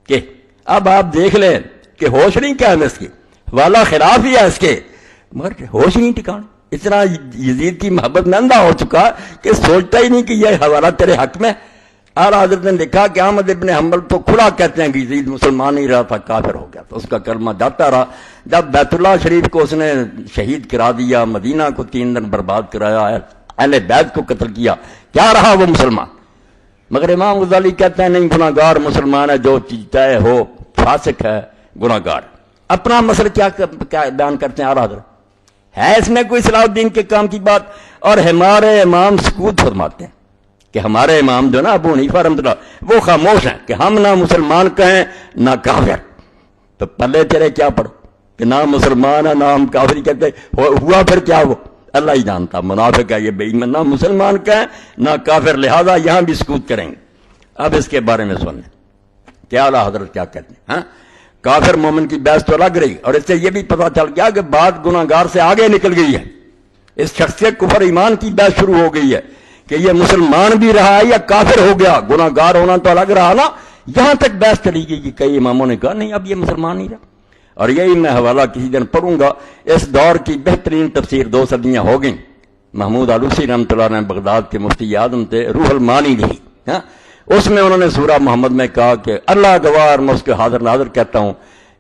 کہ اب آپ دیکھ لیں کہ ہوش نہیں قائم اس کی، والا خلاف ہی ہے اس کے، مگر ہوش نہیں ٹھکانا، اتنا یزید کی محبت میں اندھا ہو چکا کہ سوچتا ہی نہیں کہ یہ حوالہ تیرے حق میں۔ اعلیٰ حضرت نے لکھا کہ احمد ابن حنبل تو کھلا کہتے ہیں کہ یزید مسلمان نہیں رہا تھا، کافر ہو گیا، تو اس کا کلمہ جاتا رہا۔ جب بیت اللہ شریف کو اس نے شہید کرا دیا، مدینہ کو 3 دن برباد کرایا، اہل بیت کو قتل کیا، کیا رہا وہ مسلمان؟ مگر امام غزالی کہتے ہیں نہیں، گناہ گار مسلمان ہے، جو چیز طے ہو، فاسق ہے، گناہ گار۔ اپنا مسئلہ کیا بیان کرتے ہیں اعلیٰ حضرت؟ ہے اس میں کوئی صلاح الدین کے کام کی بات؟ اور ہمارے امام سکوت فرماتے ہیں کہ ہمارے امام جو نا ابو حنیفہ رحمۃ اللہ، وہ خاموش ہیں کہ ہم نہ مسلمان کہیں نہ کافر۔ تو پلے تیرے کیا پڑھو کہ نہ مسلمان ہے نہ ہم کافر کہتے، ہوا پھر کیا؟ وہ اللہ ہی جانتا، منافق ہے یہ بے ایمان، نہ مسلمان کہیں نہ کافر، لہذا یہاں بھی سکوت کریں گے۔ اب اس کے بارے میں سنیں کیا اعلیٰ حضرت کیا کہتے ہیں۔ ہاں، کافر مومن کی بحث تو الگ رہی، اور اس سے یہ بھی پتہ چل گیا کہ بات گناہ گار سے آگے نکل گئی ہے، اس شخص سے کفر ایمان کی بحث شروع ہو گئی ہے کہ یہ مسلمان بھی رہا ہے یا کافر ہو گیا، گناہ گار ہونا تو الگ رہا نا، یہاں تک بحث چلی گئی کہ کئی اماموں نے کہا نہیں اب یہ مسلمان نہیں رہا۔ اور یہی میں حوالہ کسی دن پڑھوں گا، اس دور کی بہترین تفسیر 2 صدیاں ہو گئیں، محمود آلوسی رحمۃ اللہ نے بغداد کے مفتی اعظم تھے، روح المعانی لکھی، ہاں، اس میں انہوں نے سورہ محمد میں کہا کہ اللہ گوار میں اس کے حاضر ناظر کہتا ہوں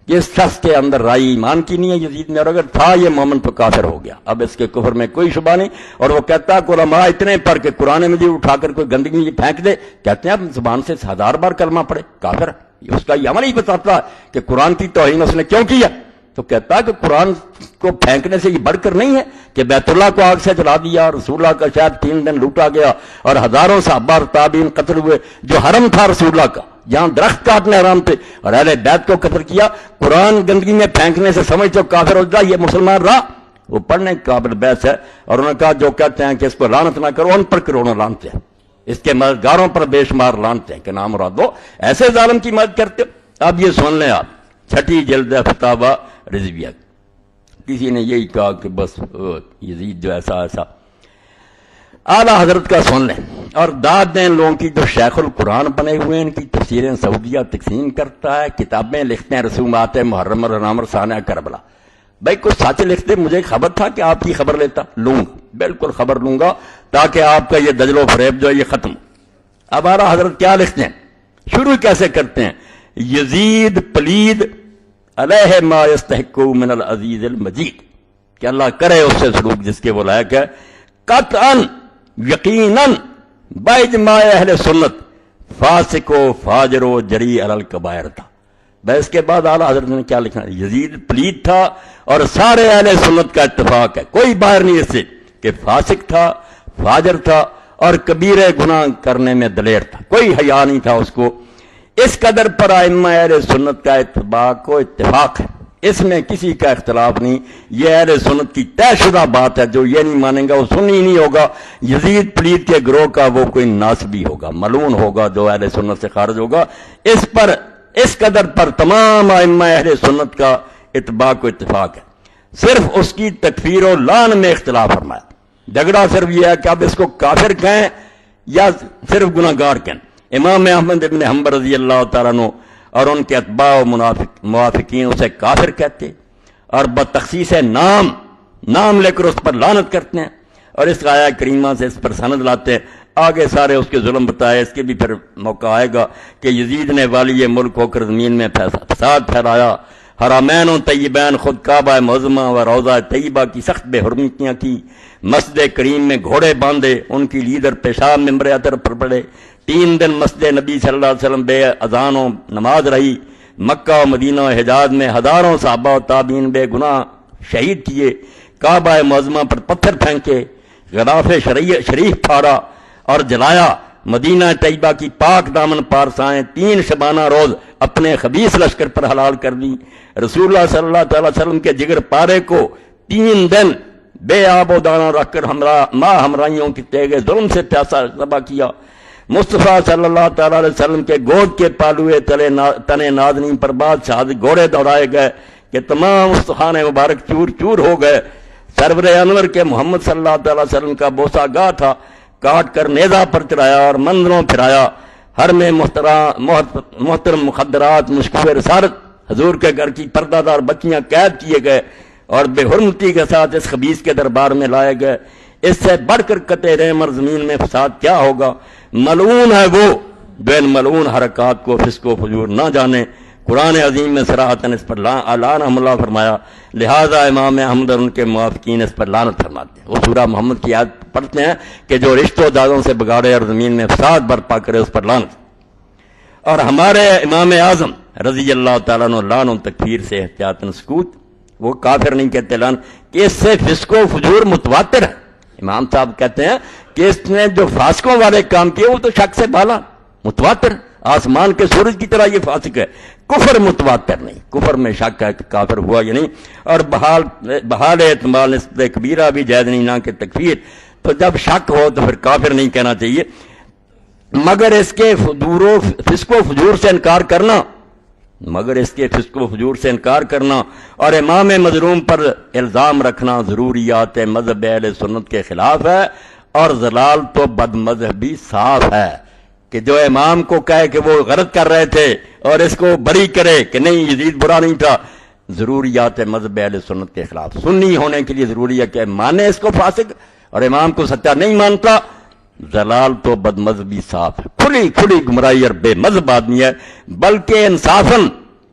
کہ اس شخص کے اندر رائے ایمان کی نہیں ہے یزید میں، اور اگر تھا یہ مومن تو کافر ہو گیا، اب اس کے کفر میں کوئی شبہ نہیں۔ اور وہ کہتا ہے کہ علماء اتنے پر کہ قرآن مجید اٹھا کر کوئی گندگی پھینک دے، کہتے ہیں اب زبان سے 1000 بار کلمہ پڑھے کافر، اس کا یہ عمل ہی بتاتا ہے کہ قرآن کی توہین اس نے کیوں کی ہے۔ تو کہتا ہے کہ قرآن کو پھینکنے سے یہ بڑھ کر نہیں ہے کہ بیت اللہ کو آگ سے جلا دیا، رسول اللہ کا شاید 3 دن لوٹا گیا، اور ہزاروں صحابہ اور تابعین قتل ہوئے، جو حرم تھا رسول اللہ کا جہاں درخت کاٹنے حرام تھے، اور اہل بیت کو قتل کیا۔ قرآن گندگی میں پھینکنے سے سمجھ تو کافر ہو جائے، یہ مسلمان رہا؟ وہ پڑھنے کے قابل بحث ہے۔ اور انہوں نے کہا جو کہتے ہیں کہ اس کو لعنت نہ کرو، ان پر کروڑوں لعنت ہیں، اس کے مددگاروں پر بے شمار لعنت ہیں کہ نام مراد ہو، ایسے ظالم کی مدد کرتے ہو۔ اب یہ سن لیں آپ، 6 جلد فتاوی رضویہ، کسی نے یہی کہا کہ بس یزید جو ایسا ایسا، اعلیٰ حضرت کا سن لیں اور داد دیں لوگوں کی جو شیخ القرآن بنے ہوئے ہیں، ان کی تفسیریں سعودیہ تقسیم کرتا ہے، کتابیں لکھتے ہیں، رسومات محرم اور نامر ثانیہ کربلا۔ بھائی کچھ سچ لکھتے، مجھے خبر تھا کہ آپ کی خبر لیتا، لوں گا، بالکل خبر لوں گا تاکہ آپ کا یہ دجل و فریب جو ہے یہ ختم۔ اب اعلیٰ حضرت کیا لکھتے ہیں، شروع کیسے کرتے ہیں؟ یزید پلید علیہ ما یستحق من العزیز المجید، کہ اللہ کرے اس سے سلوک جس کے وہ لائق ہے، قطعاً یقیناً باجماع اہل سنت فاسق و فاجر و جری علی الکبائر تھا۔ بس اس کے بعد اعلیٰ حضرت نے کیا لکھا، یزید پلید تھا اور سارے اہل سنت کا اتفاق ہے، کوئی باہر نہیں اس سے، کہ فاسق تھا، فاجر تھا، اور کبیرے گناہ کرنے میں دلیر تھا، کوئی حیا نہیں تھا اس کو۔ اس قدر پر ائمہ اہل سنت کا اتفاق ہے، اس میں کسی کا اختلاف نہیں، یہ اہل سنت کی طے شدہ بات ہے، جو یہ نہیں مانیں گا وہ سنی نہیں ہوگا، یزید پلید کے گروہ کا وہ کوئی ناسبی ہوگا، ملعون ہوگا جو اہل سنت سے خارج ہوگا۔ اس پر اس قدر پر تمام ائمہ اہل سنت کا اتباع و اتفاق ہے، صرف اس کی تکفیر و لعن میں اختلاف فرمایا۔ جھگڑا صرف یہ ہے کہ اب اس کو کافر کہیں یا صرف گناہ گار کہیں۔ امام احمد ابن حنبل رضی اللہ تعالیٰ عنہ اور ان کے اتباع و موافقین اسے کافر کہتے، اور بتخصیص نام لے کر اس پر لعنت کرتے ہیں، اور اس آیہ کریمہ سے اس پر سند لاتے ہیں۔ آگے سارے اس کے ظلم بتائے، اس کے بھی پھر موقع آئے گا کہ یزید نے والی ملک ہو کر زمین میں فساد پھیلایا، حرمین و طیبین خود کعبہ معظمہ و روضہ طیبہ کی سخت بے حرمتیاں کی، مسجد کریم میں گھوڑے باندھے، ان کی لیڈر پیشاب ممبر اطہر پر پڑے، 3 دن مسجد نبی صلی اللہ علیہ وسلم بے اذان و نماز رہی، مکہ و مدینہ و حجاز میں ہزاروں صحابہ و تابعین بے گناہ شہید کیے، کعبہ معظمہ پر پتھر پھینکے، غلاف شریف پھاڑا اور جلایا، مدینہ طیبہ کی پاک دامن پارسائیں 3 شبانہ روز اپنے خبیث لشکر پر حلال کر دی، رسول اللہ صلی اللہ تعالی وسلم کے جگر پارے کو 3 دن بے آب و دانہ رکھ کر ماں ہمراہیوں کی تیغ ظلم سے پیاسا ذبح کیا، مصطفیٰ صلی اللہ تعالی علیہ وسلم کے گود کے پالوئے تنے نازنین پر بادشاہ گھوڑے دوڑائے گئے کہ تمام استخوان مبارک چور چور ہو گئے، سرور انور کے محمد صلی اللہ تعالی وسلم کا بوسہ گاہ تھا، کاٹ کر نیزہ پر چڑھایا اور منظروں پھرایا، ہر میں محترم مخدرات مشکوہ رسالت حضور کے گھر کی پردہ دار بچیاں قید کیے گئے اور بے حرمتی کے ساتھ اس خبیث کے دربار میں لائے گئے. اس سے بڑھ کر قطع رحم اور زمین میں فساد کیا ہوگا؟ ملعون ہے وہ جو ان ملعون حرکات کو فسق و فجور نہ جانے. قرآن عظیم میں صراحتاً اس پر اعلان حملہ فرمایا، لہذا امام احمد اور ان کے موافقین اس پر لعنت فرماتے ہیں. وہ سورہ محمد کی آیت پڑھتے ہیں کہ جو رشتوں داروں سے بگاڑے اور زمین میں فساد برپا کرے اس پر لعنت. اور ہمارے امام اعظم رضی اللہ تعالیٰ عنہ لعن و تکفیر سے احتیاطاً سکوت. وہ کافر نہیں کہتے لعن کہ اس سے فسق و فجور متواتر ہے. امام صاحب کہتے ہیں کہ اس نے جو فاسقوں والے کام کیے وہ تو شک سے بالا متواتر، آسمان کے سورج کی طرح یہ فاسق ہے. کفر متواتر نہیں، کفر میں شک ہے کہ کافر ہوا یا نہیں. اور بحال احتمال نسبت کبیرہ بھی جائز نہیں نہ کہ تکفیر. تو جب شک ہو تو پھر کافر نہیں کہنا چاہیے. مگر اس کے فسق و فجور سے انکار کرنا اور امام مظلوم پر الزام رکھنا ضروریات مذہب اہل سنت کے خلاف ہے. اور ضلال تو بد مذہبی صاف ہے کہ جو امام کو کہے کہ وہ غلط کر رہے تھے اور اس کو بری کرے کہ نہیں یزید برا نہیں تھا. ضروریات مذہب اہل سنت کے خلاف. سنی ہونے کے لیے ضروری ہے کہ مانے اس کو فاسق اور امام کو سچا نہیں مانتا. ضلال تو بد مذہبی صاف ہے، کھلی گمراہی اور بے مذہب آدمی ہے. بلکہ انصافاً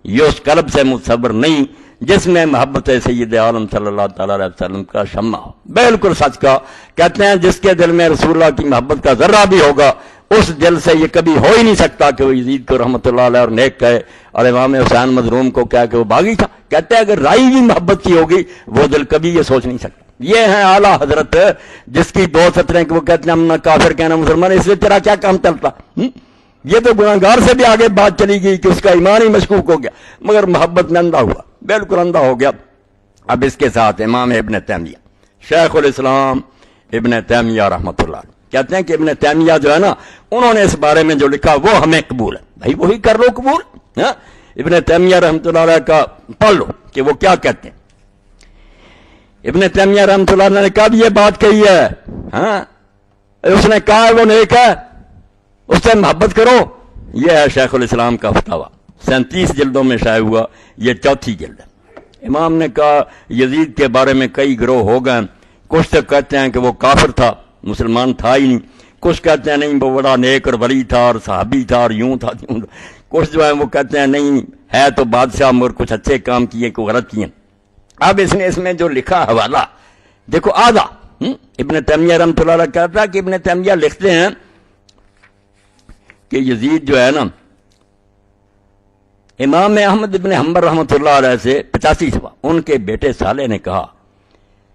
یہ اس قلب سے متصور نہیں جس میں محبت سید عالم صلی اللہ تعالیٰ علیہ وسلم کا شمع ہو. بالکل سچ کا کہتے ہیں جس کے دل میں رسول اللہ کی محبت کا ذرہ بھی ہوگا اس دل سے یہ کبھی ہو ہی نہیں سکتا کہ وہ یزید کو رحمۃ اللہ علیہ اور نیک کہے اور امام حسین مظلوم کو کہا کہ وہ باغی تھا. کہتے ہیں اگر رائی بھی محبت کی ہوگی وہ دل کبھی یہ سوچ نہیں سکتا. یہ ہیں اعلیٰ حضرت جس کی دو سطریں کہ وہ کہتے ہیں ہم نہ کافر کہنا مسلمان، اس سے تیرا کیا کام چلتا. یہ تو گناہگار سے بھی آگے بات چلی گئی کہ اس کا ایمان ہی مشکوک ہو گیا مگر محبت میں اندھا ہوا، بالکل اندھا ہو گیا. اب اس کے ساتھ امام ابن تیمیہ شیخ الاسلام ابن تیمیہ رحمۃ اللہ کہتے ہیں کہ ابن تیمیہ جو ہے نا انہوں نے اس بارے میں جو لکھا وہ ہمیں قبول ہے. بھائی وہی کر لو قبول. ابن تیمیہ رحمۃ اللہ علیہ کا پڑھ لو کہ وہ کیا کہتے ہیں. ابن تیمیہ رحمۃ اللہ علیہ نے کب یہ بات کہی ہے؟ اس نے کہا ہے وہ نیک ہے اس سے محبت کرو. یہ ہے شیخ الاسلام کا فتاویٰ، 37 جلدوں میں شائع ہوا، یہ 4تھی جلد ہے. امام نے کہا یزید کے بارے میں کئی گروہ ہو گئے. کچھ تو کہتے ہیں کہ وہ کافر تھا، مسلمان تھا ہی نہیں. کچھ کہتے ہیں نہیں وہ بڑا نیک اور ولی تھا اور صحابی تھا اور یوں تھا. کچھ جو ہے وہ کہتے ہیں نہیں ہے تو بادشاہ مگر کچھ اچھے کام کیے کو غلط کیے. اب اس نے اس میں جو لکھا حوالہ دیکھو آدھا. ابن تیمیہ رحمۃ اللہ علیہ کہتا ہے کہ ابن تیمیہ لکھتے ہیں کہ یزید جو ہے نا امام احمد ابن حنبل رحمۃ اللہ علیہ سے 85 سوا ان کے بیٹے صالح نے کہا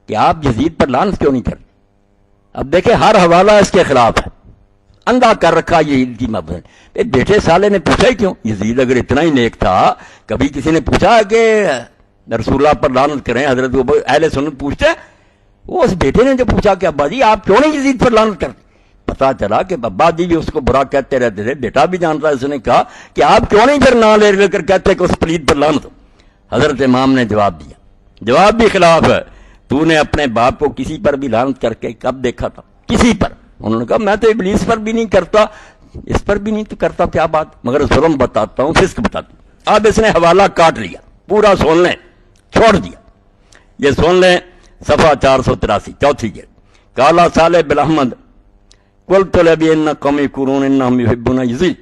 کہ آپ یزید پر لعنت کیوں نہیں کرتے. اب دیکھیں ہر حوالہ اس کے خلاف ہے، اندھا کر رکھا یزید کی محبت. بیٹے صالح نے پوچھا ہی کیوں؟ یزید اگر اتنا ہی نیک تھا کبھی کسی نے پوچھا کہ رسول اللہ پر لعنت کریں؟ حضرت اہل سنت پوچھتے ہیں. وہ اس بیٹے نے جو پوچھا کہ ابا جی آپ کیوں نہیں یزید پر لعنت کرتے؟ پتا چلا کہ ابا جی بھی اس کو برا کہتے رہتے تھے، بیٹا بھی جانتا ہے. اس نے کہا کہ آپ کیوں نہیں پھر نام لے کر کہتے کہ اس پلید پر لعنت ہو. حضرت امام نے جواب دیا، جواب بھی خلاف ہے. تو نے اپنے باپ کو کسی پر بھی لعنت کر کے کب دیکھا تھا؟ کسی پر. انہوں نے کہا میں تو ابلیس پر بھی نہیں کرتا، اس پر بھی نہیں تو کرتا، کیا بات. مگر ظلم بتاتا ہوں، فسق بتاتا ہوں. اب اس نے حوالہ کاٹ لیا، پورا سن لیں، چھوڑ دیا. یہ سن لیں صفحہ 483 4تھی جلد. کالا صالح بن احمد قلت لبی ان قومی قرون انہم یحبون یزید.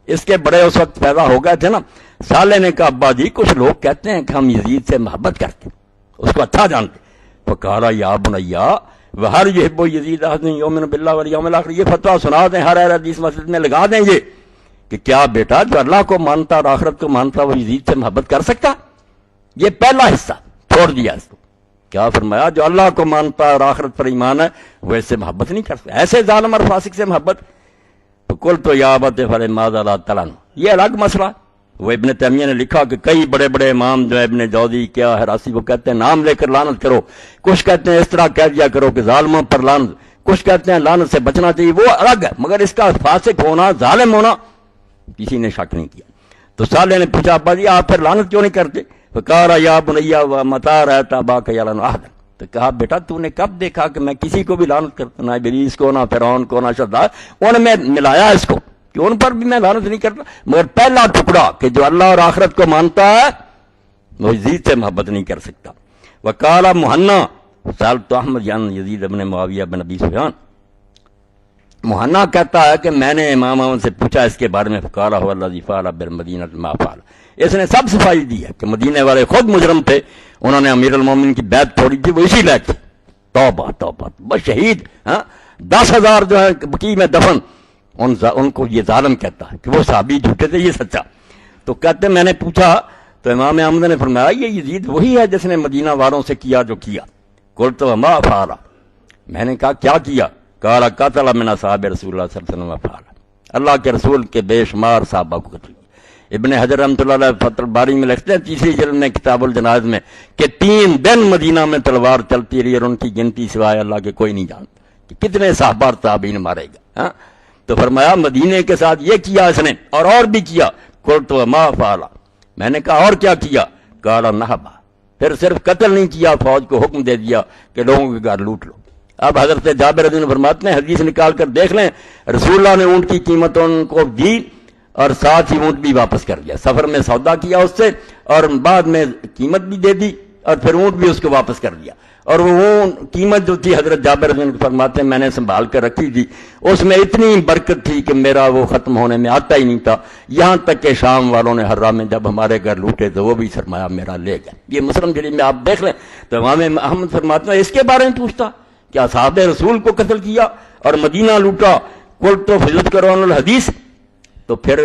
اس کے بڑے اس وقت پیدا ہو گئے تھے نا. صالح نے کہا ابا جی کچھ لوگ کہتے ہیں کہ ہم یزید سے محبت کرتے ہیں، اس کو اچھا جانتے. فقال یا بنیا وہر یحب یزید احد یؤمن باللہ والیوم الاخر. یہ فتویٰ سنا دیں، ہر حدیث مسجد میں لگا دیں یہ کہ کیا بیٹا جو اللہ کو مانتا اور آخرت کو مانتا وہ یزید سے محبت کر سکتا؟ یہ پہلا حصہ چھوڑ دیا اس کو. کیا فرمایا؟ جو اللہ کو مانتا ہے اور آخرت پر ایمان ہے وہ اس سے محبت نہیں کر سکتا، ایسے ظالم اور فاسق سے محبت. تو کل تو یا ابت فلماذ لا تعلن، یہ الگ مسئلہ. وہ ابن تیمیہ نے لکھا کہ کئی بڑے بڑے امام جو ہے ابن جوزی کیا ہراسی وہ کہتے ہیں نام لے کر لعنت کرو. کچھ کہتے ہیں اس طرح کہہ دیا کرو کہ ظالموں پر لعنت. کچھ کہتے ہیں لعنت سے بچنا چاہیے، وہ الگ ہے. مگر اس کا فاسق ہونا ظالم ہونا کسی نے شک نہیں کیا. تو صالح نے پوچھا ابا جی آپ پھر لعنت کیوں نہیں کرتے؟ فقال یا بنیا متی رأیت اباک یلعن احدا. تو کہا بیٹا تو نے کب دیکھا کہ میں کسی کو بھی لعنت کرتا؟ نہ ابلیس کو، نہ فرعون کو، نہ شداد. انہوں نے ملایا اس کو کہ ان پر بھی میں لعنت نہیں کرتا، مگر پہلا ٹکڑا کہ جو اللہ اور آخرت کو مانتا ہے وہ یزید سے محبت نہیں کر سکتا۔ وقال مہنا سألت احمد یان یزید ابن معاویہ بن ابی سفیان، مہنا کہتا ہے کہ میں نے امام احمد سے پوچھا اس کے بارے میں، فقال هو الذی فعل بالمدینہ ما فعل، اس نے سب صفائی دی ہے کہ مدینے والے خود مجرم تھے، انہوں نے امیر المومنین کی بیعت توڑی تھی، وہ اسی لائق تھے۔ توبہ توبہ، بس شہید 10,000 جو ہے بقیع میں دفن، ان کو یہ ظالم کہتا ہے کہ وہ صحابی جھوٹے تھے، یہ سچا۔ تو کہتے میں نے پوچھا تو امام احمد نے فرمایا یہ یزید وہی ہے جس نے مدینہ والوں سے کیا جو کیا۔ قلت وما فعل، میں نے کہا کیا کیا؟ قال قتل من اصحاب رسول اللہ صلی اللہ علیہ وسلم فعل، اللہ کے رسول کے بے شمار صحابہ کو قتل کیا۔ ابن حجر رحمۃ اللہ علیہ فتح الباری میں لکھتے ہیں تیسری جلد میں کتاب الجنائز میں کہ 3 دن مدینہ میں تلوار چلتی رہی اور ان کی گنتی سوائے اللہ کے کوئی نہیں جانتا کہ کتنے صحابہ اور تابعین مارے گا۔ تو فرمایا مدینے کے ساتھ یہ کیا اس نے اور بھی کیا۔ قلت وما فعل، میں نے کہا اور کیا کیا؟ قال نہبا، پھر صرف قتل نہیں کیا، فوج کو حکم دے دیا کہ لوگوں کے گھر لوٹ لو۔ اب حضرت جابر رضی اللہ عنہ فرماتے ہیں حدیث نکال کر دیکھ لیں، رسول اللہ نے اونٹ کی قیمت ان کو دی اور ساتھ ہی اونٹ بھی واپس کر دیا، سفر میں سودا کیا اس سے اور بعد میں قیمت بھی دے دی اور پھر اونٹ بھی اس کو واپس کر دیا۔ اور وہ قیمت جو تھی حضرت جابر رضی اللہ عنہ فرماتے ہیں میں نے سنبھال کر رکھی تھی، اس میں اتنی برکت تھی کہ میرا وہ ختم ہونے میں آتا ہی نہیں تھا، یہاں تک کہ شام والوں نے حرہ میں جب ہمارے گھر لوٹے تو وہ بھی سرمایہ میرا لے گئے۔ یہ مسلم شریف میں آپ دیکھ لیں تو امام احمد فرماتے ہیں اس کے بارے میں پوچھتا کہ اصحاب رسول کو قتل کیا اور مدینہ لوٹا، قلت تو فضل کرون الحدیث، تو پھر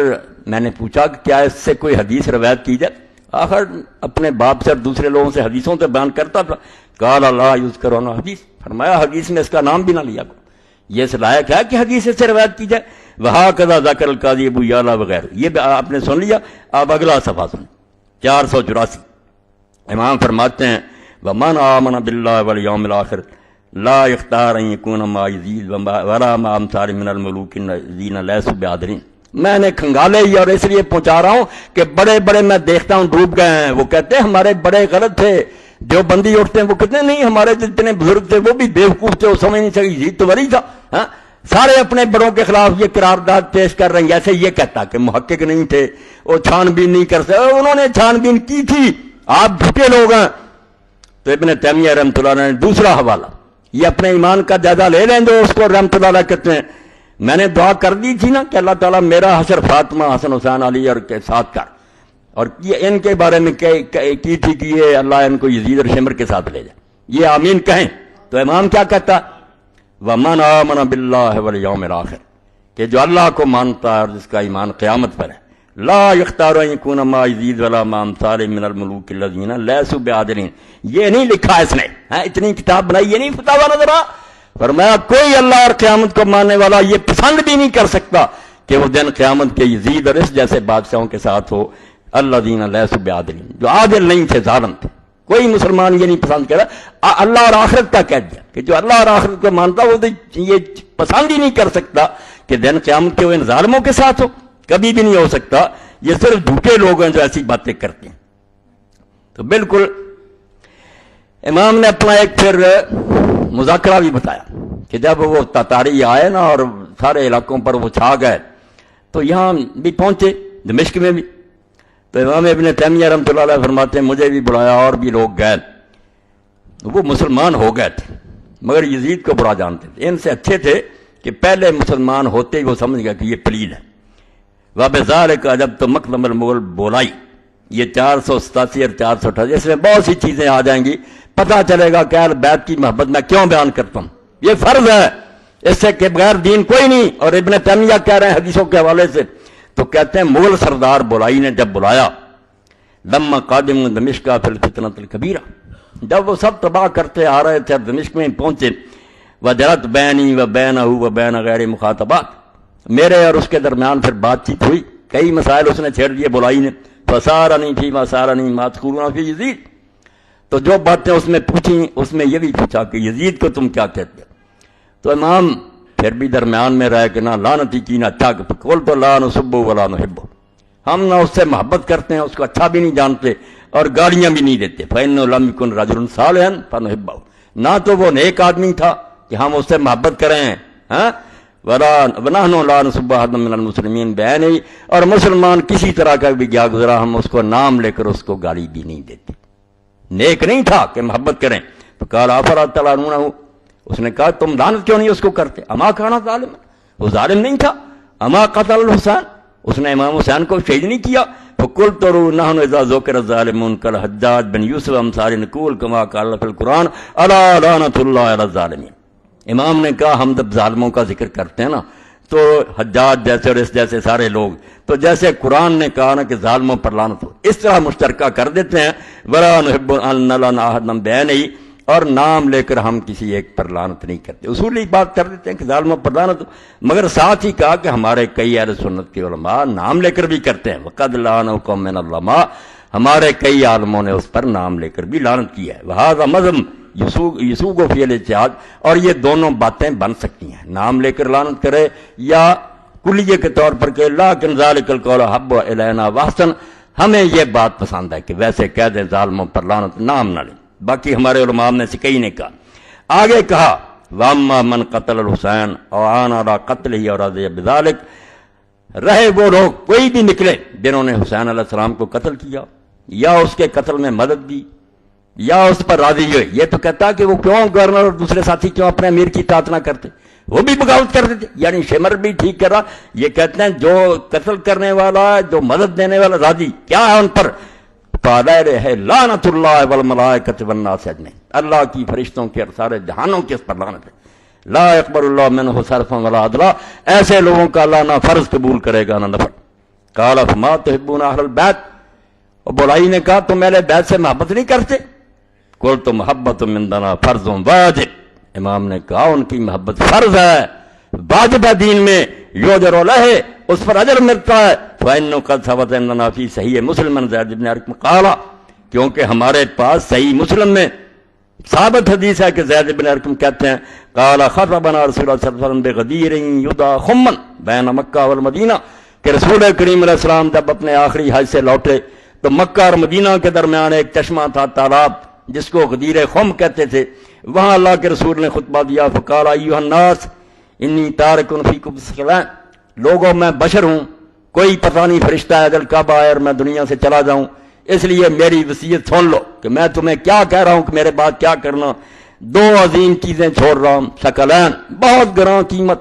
میں نے پوچھا کہ کیا اس سے کوئی حدیث روایت کی جائے؟ آخر اپنے باپ سے اور دوسرے لوگوں سے حدیثوں سے بیان کرتا تھا۔ قال لا یذکر عنہ حدیث، فرمایا حدیث میں اس کا نام بھی نہ لیا کرو، یہ اس لائق ہے کہ حدیث سے روایت کی جائے۔ وہکذا ذکر القاضی ابو یعلا وغیرہ، یہ بھی آپ نے سن لیا۔ اب اگلا صفحہ سن 484، امام فرماتے ہیں ومن آمن باللہ والیوم الآخر لا اختار ان یکون ما یزید ولا ما امثال من الملوک الذین لیسوا بعادلین۔ میں نے کھنگالے ہی اور اس لیے پہنچا رہا ہوں کہ بڑے بڑے میں دیکھتا ہوں ڈوب گئے ہیں، وہ کہتے ہیں ہمارے بڑے غلط تھے، جو بندی اٹھتے ہیں وہ کہتے ہیں نہیں ہمارے جتنے بزرگ تھے وہ بھی بیوقوف تھے، وہ سمجھ نہیں سکے یزید تو ولی تھا۔ سارے اپنے بڑوں کے خلاف یہ قرارداد پیش کر رہے ہیں، جیسے یہ کہتا کہ محقق نہیں تھے، وہ چھان بین نہیں کر سکتے، انہوں نے چھان بین کی تھی، آپ جھوٹے لوگ ہیں۔ تو ابن تیمیہ رحمۃ اللہ علیہ نے دوسرا حوالہ، یہ اپنے ایمان کا جائزہ لے لیں جو اس کو رحمۃ اللہ علیہ کہتے ہیں، میں نے دعا کر دی تھی نا کہ اللہ تعالیٰ میرا حشر فاطمہ حسن حسین علی اور کے ساتھ کر، اور یہ ان کے بارے میں کی تھی کہ یہ اللہ ان کو یزید اور شمر کے ساتھ لے جائے، یہ آمین کہیں۔ تو امام کیا کہتا وَمَنْ آمَنَ بِاللَّهِ وَالْيَوْمِ الْآخِرِ، کہ جو اللہ کو مانتا ہے اور جس کا ایمان قیامت پر ہے، لا يختار ان يكون ما يزيد ولا ما امثال من الملوك الذين ليسوا بعادلين، یہ نہیں لکھا اس نے، اتنی کتاب بنائی، یہ نہیں فتاوی نظر آ، فرمایا کوئی اللہ اور قیامت کو ماننے والا یہ پسند بھی نہیں کر سکتا کہ وہ دن قیامت کے یزید اور اس جیسے بادشاہوں کے ساتھ ہو، الذین لیسوا بعادلین، جو عادل نہیں تھے، ظالم تھے، کوئی مسلمان یہ نہیں پسند کرا۔ اللہ اور آخرت کا کہہ دیا کہ جو اللہ اور آخرت کو مانتا وہ تو یہ پسند ہی نہیں کر سکتا کہ دن قیامت کے وہ ان ظالموں کے ساتھ ہو، کبھی بھی نہیں ہو سکتا۔ یہ صرف جھوٹے لوگ ہیں جو ایسی باتیں کرتے ہیں۔ تو بالکل امام نے اپنا ایک پھر مذاکرہ بھی بتایا کہ جب وہ تاتاری آئے نا اور سارے علاقوں پر وہ چھا گئے تو یہاں بھی پہنچے، دمشق میں بھی، تو امام ابن تیمیہ رحمۃ اللہ علیہ فرماتے ہیں مجھے بھی بلایا اور بھی لوگ گئے، وہ مسلمان ہو گئے تھے مگر یزید کو برا جانتے تھے، ان سے اچھے تھے کہ پہلے مسلمان ہوتے ہی وہ سمجھ گیا کہ یہ پلید ہے۔ وَبِذَلِكَ جب تو مقدم المغل بولائی، یہ 487 اور 428، اس میں بہت سی چیزیں آ جائیں گی، پتہ چلے گا کہ اہل بیت کی محبت میں کیوں بیان کرتا ہوں، یہ فرض ہے، اس سے کہ بغیر دین کوئی نہیں۔ اور ابن تیمیہ کہہ رہے ہیں حدیثوں کے حوالے سے، تو کہتے ہیں مغل سردار بولائی نے جب بلایا، لما قادم دمشق فی الفتنۃ الکبیرہ، جب وہ سب تباہ کرتے آ رہے تھے دمشق میں پہنچے، وجرت بینی و بینہ و بین غیر مخاطبات، میرے اور اس کے درمیان پھر بات چیت ہوئی، کئی مسائل اس نے چھیڑ دیے بولائی نے، فسارنی فی ما سارنی ما تقولون فی یزید، تو جو باتیں اس میں پوچھیں اس میں یہ بھی پوچھا کہ یزید کو تم کیا کہتے ہو، تو امام پھر بھی درمیان میں رہے کہ نہ لعنتی کی نہ اچھا، قول تو لا نسب ولا نحب، ہم نہ اس سے محبت کرتے ہیں، اس کو اچھا بھی نہیں جانتے اور گالیاں بھی نہیں دیتے، فإنه لم يكن رجل صالحا فنحبه، نہ تو وہ نیک آدمی تھا کہ ہم اس سے محبت کریں، ونحن لا نسب احدا من المسلمین بعینہ، اور مسلمان کسی طرح کا بھی گیا گزرا ہم اس کو نام لے کر اس کو گالی بھی نہیں دیتے۔ نیک نہیں تھا کہ محبت کریں، تو قال افلا تلعنونہ، اس نے کہا تم لعنت کیوں نہیں اس کو کرتے؟ اما کان ظالما، وہ ظالم نہیں تھا۔ اما قتل الحسین، اس نے امام حسین کو شہید نہیں کیا۔ فقلت نحن اذا ذکر الظالمون کالحجاج بن یوسف امثال نقول کما قال فی القرآن الا لعنۃ اللہ علی الظالمین۔ امام نے کہا ہم جب ظالموں کا ذکر کرتے ہیں نا تو حجاج جیسے اور اس جیسے سارے لوگ، تو جیسے قرآن نے کہا نا کہ ظالموں پر لعنت ہو، اس طرح مشترکہ کر دیتے ہیں۔ ولا نحب ان لنا احدا بعینہ، اور نام لے کر ہم کسی ایک پر لعنت نہیں کرتے، اصولی بات کر دیتے ہیں کہ ظالموں پر لعنت ہو، مگر ساتھ ہی کہا کہ ہمارے کئی اہل سنت کے علماء نام لے کر بھی کرتے ہیں۔ وقد لعنہ قوم من العلماء، ہمارے کئی عالموں نے اس پر نام لے کر بھی لعنت کیا ہے۔ وہذا مذہب یسوق فی الاجتہاد، اور یہ دونوں باتیں بن سکتی ہیں، نام لے کر لعنت کرے یا کلیے کے طور پر کہ لیکن ذالک القول حب الینا واحسن، ہمیں یہ بات پسند ہے کہ ویسے کہہ دیں ظالموں پر لعنت، نام نہ لیں۔ باقی ہمارے علماء نے سے کئی نے کہا۔ آگے کہا واما من قتل الحسین او عان علی قتلہ اور رضی بذلک، رہے وہ لوگ کوئی بھی نکلے جنہوں نے حسین علیہ السلام کو قتل کیا یا اس کے قتل میں مدد دی یا اس پر راضی ہوئے، یہ تو کہتا کہ وہ کیوں گورنر اور دوسرے ساتھی کیوں اپنے امیر کی اطاعت نہ کرتے، وہ بھی بغاوت کرتے تھے، یعنی شمر بھی ٹھیک کر رہا۔ یہ کہتے ہیں جو قتل کرنے والا جو مدد دینے والا راضی، کیا ہے ان پر؟ ہے لعنت اللہ والملائکۃ والناس اجمعین، اللہ کی فرشتوں کے اور سارے جہانوں کے اس پر لعنت ہے۔ لا يقبل اللہ منہ صرفا ولا عدلا، ایسے لوگوں کا اللہ نہ فرض قبول کرے گا نہ نفل۔ قال فما تحبون اہل البیت، اور بولائی نے کہا تم اہل بیت سے محبت نہیں کرتے؟ قلت محبت مندنا فرض واجب، امام نے کہا ان کی محبت فرض ہے، واجب ہے دین میں، یؤجر علیہ، اس پر اجر ملتا ہے۔ فإنه قد ثبت عندنا فی صحیح مسلم عن زید بن ارقم قال، کیونکہ ہمارے پاس صحیح مسلم میں ثابت حدیث ہے کہ زید بن ارقم کہتے ہیں قال خطبنا رسول اللہ صلی اللہ علیہ وسلم بغدیر یدعى خمن بین مکہ والمدینہ، کہ رسول کریم علیہ السلام جب اپنے آخری حج سے لوٹے تو مکہ اور مدینہ کے درمیان ایک چشمہ تھا، تالاب، جس کو غدیر خم کہتے تھے، وہاں اللہ کے رسول نے خطبہ دیا۔ فقال ایھا الناس انی تارک فیکم الثقلین، لوگوں میں بشر ہوں، کوئی پتہ نہیں فرشتہ اجل کب آئے اور میں دنیا سے چلا جاؤں، اس لیے میری وصیت سن لو کہ میں تمہیں کیا کہہ رہا ہوں کہ میرے بعد کیا کرنا۔ دو عظیم چیزیں چھوڑ رہا ہوں، ثقلین، بہت گراں قیمت،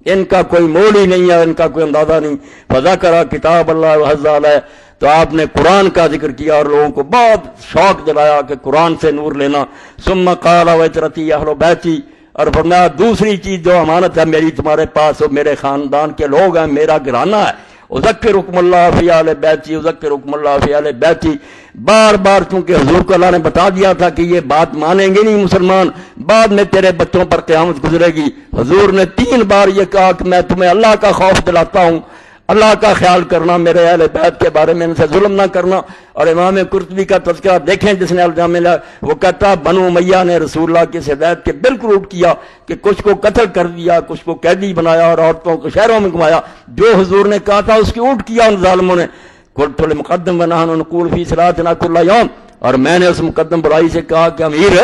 ان کا کوئی مول ہی نہیں ہے، ان کا کوئی اندازہ نہیں۔ فذکر کتاب اللہ وحظ علیہ، تو آپ نے قرآن کا ذکر کیا اور لوگوں کو بہت شوق دلایا کہ قرآن سے نور لینا۔ ثم قال وعترتی اہل بیتی، اور فرمایا دوسری چیز جو امانت ہے میری تمہارے پاس، وہ میرے خاندان کے لوگ ہیں، میرا گھرانہ ہے۔ اذکرکم اللہ فی اہل بیتی، اذکرکم اللہ فی اہل بیتی، بار بار چونکہ حضور کو اللہ نے بتا دیا تھا کہ یہ بات مانیں گے نہیں مسلمان، بعد میں تیرے بچوں پر قیامت گزرے گی، حضور نے 3 بار یہ کہا کہ میں تمہیں اللہ کا خوف دلاتا ہوں، اللہ کا خیال کرنا، میرے اہل بیت کے بارے میں ان سے ظلم نہ کرنا۔ اور امام قرطبی کا تذکرہ دیکھیں جس نے الجامع لیا، وہ کہتا بنو امیہ نے رسول اللہ کی ہدایت کے بالکل الٹ کیا کہ کچھ کو قتل کر دیا، کچھ کو قیدی بنایا اور عورتوں کو شہروں میں گھمایا، جو حضور نے کہا تھا اس کی الٹ کیا ان ظالموں نے۔ قلت للمقدم ونحن نقول فی صلاتنا کل یوم، اور میں نے اس مقدم بلائی سے کہا کہ امیر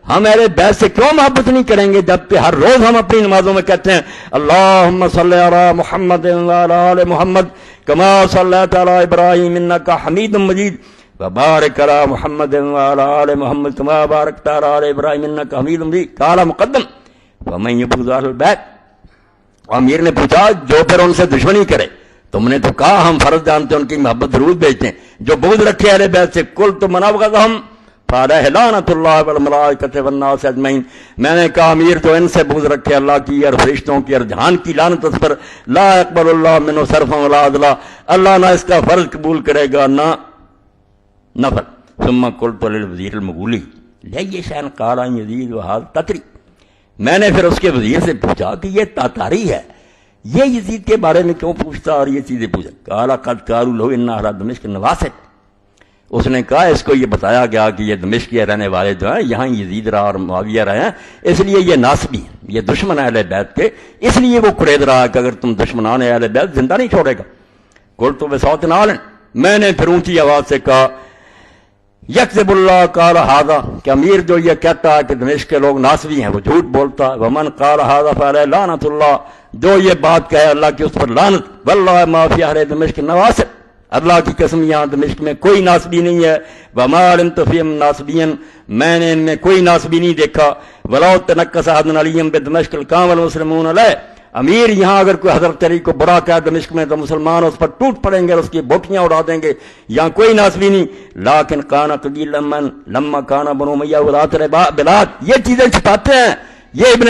ہم اہل بیت سے کیوں محبت نہیں کریں گے جبکہ ہر روز ہم اپنی نمازوں میں کہتے ہیں اللہم صلی علی محمد وعلی آل محمد کما صلیت علی ابراہیم انک حمید مجید وبارک علی محمد وعلی آل محمد کما بارکت علی آل ابراہیم انک حمید مجید۔ قال مقدم ومن یبغض اہل البیت، امیر نے پوچھا جو پھر ان سے دشمنی کرے، تم نے تو کہا ہم فرض جانتے ہیں ان کی محبت ضرور بھیجتے ہیں، جو بغض رکھے اہل بیت سے، کل تو منابغضہم فعلیہ لعنت اللہ والملائکۃ والناس اجمعین، میں نے کہا امیر جو ان سے بغض رکھے اللہ کی اور فرشتوں کی اور جہان کی لعنت اس پر، لا يقبل اللہ منہ صرفا ولا عدلا، اللہ نہ اس کا فرض قبول کرے گا نہ نفل۔ ثم قلت للوزیر المغولی لئی شأن قال یزید وہذا تتری، میں نے پھر اس کے وزیر سے پوچھا کہ یہ تاتاری ہے، یہ یزید کے بارے میں کیوں پوچھتا اور یہ چیزیں پوچھا؟ قال قد قالوا له ان اہل دمشق نواسط، اس نے کہا اس کو یہ بتایا گیا کہ یہ دمشق کے رہنے والے جو ہیں یہاں یزید رہا اور معاویہ رہے ہیں، اس لیے یہ ناسبی ہیں، یہ دشمن اہل بیت کے، اس لیے وہ قرید رہا کہ اگر تم دشمنان اہل بیت زندہ نہیں چھوڑے گا۔ قلت بصوت عال، میں نے پھر اونچی آواز سے کہا یکذبullah قال ھذا کہ امیر جو یہ کہتا ہے کہ دمشق کے لوگ ناسبی ہیں وہ جھوٹ بولتا ہے. ومن قال ھذا فعلیہ لعنت اللہ جو یہ بات کہے اللہ کی اس پر لعنت. واللہ ما فی اہل دمشق نواسب اللہ کی قسم یہاں دمشق میں کوئی ناسبی نہیں ہے. وما علمت فیہم ناسبین میں نے ان میں کوئی ناسبی نہیں دیکھا. ولو تنکس احد علیہم بدمشق القام والمسلمون علیہ امیر یہاں اگر کوئی حضرت علی کو برا کہا دمشق میں تو مسلمان اس پر ٹوٹ پڑیں گے اور اس کی بوٹیاں اڑا دیں گے. یہاں کوئی ناسبی نہیں. لیکن کانا قلیلا من لما کانا بنو امیہ ولاۃ البلاد یہ چیزیں چھپاتے ہیں. یہ ابن